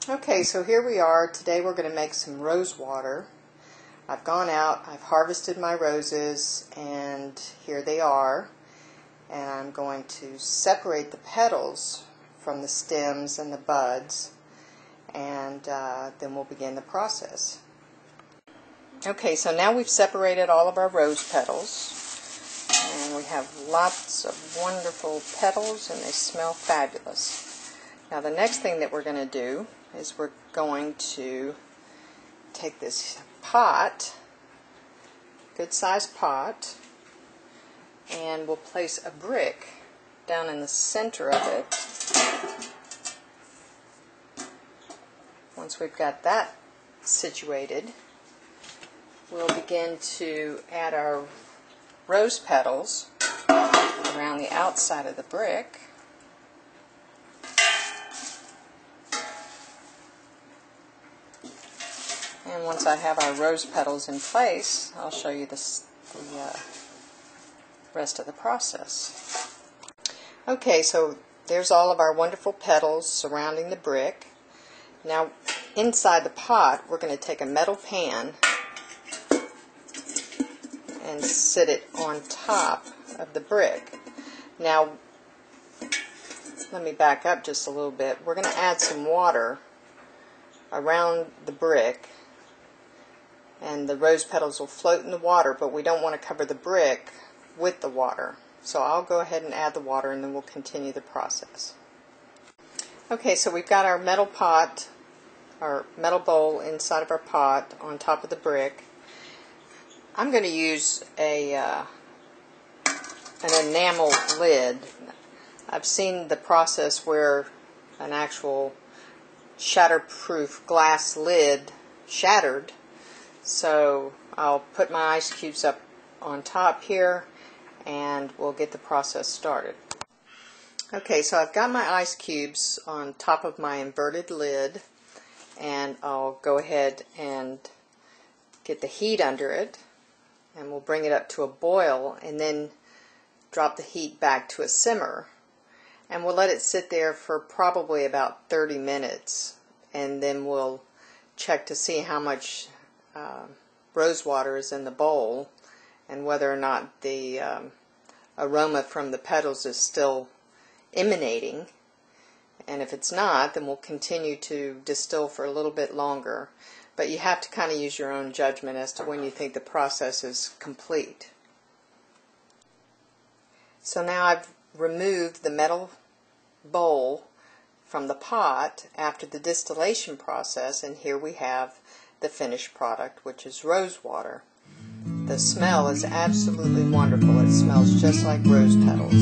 Okay, so here we are. Today we're going to make some rose water. I've gone out, I've harvested my roses, and here they are. And I'm going to separate the petals from the stems and the buds, and then we'll begin the process. Okay, so now we've separated all of our rose petals, and we have lots of wonderful petals, and they smell fabulous. Now the next thing that we're going to do is we're going to take this pot, good sized pot, and we'll place a brick down in the center of it. Once we've got that situated, we'll begin to add our rose petals around the outside of the brick. And once I have our rose petals in place, I'll show you the rest of the process. Okay, so there's all of our wonderful petals surrounding the brick. Now, inside the pot, we're going to take a metal pan and sit it on top of the brick. Now, let me back up just a little bit. We're going to add some water around the brick, and the rose petals will float in the water, but we don't want to cover the brick with the water. So I'll go ahead and add the water, and then we'll continue the process. Okay, so we've got our metal pot, our metal bowl inside of our pot on top of the brick. I'm going to use an enamel lid. I've seen the process where an actual shatterproof glass lid shattered. So I'll put my ice cubes up on top here, and we'll get the process started. Okay, so I've got my ice cubes on top of my inverted lid, and I'll go ahead and get the heat under it, and we'll bring it up to a boil, and then drop the heat back to a simmer. And we'll let it sit there for probably about 30 minutes, and then we'll check to see how much rose water is in the bowl and whether or not the aroma from the petals is still emanating. And if it's not, then we'll continue to distill for a little bit longer. But you have to kind of use your own judgment as to when you think the process is complete. So now I've removed the metal bowl from the pot after the distillation process, and here we have the finished product, which is rose water. The smell is absolutely wonderful. It smells just like rose petals.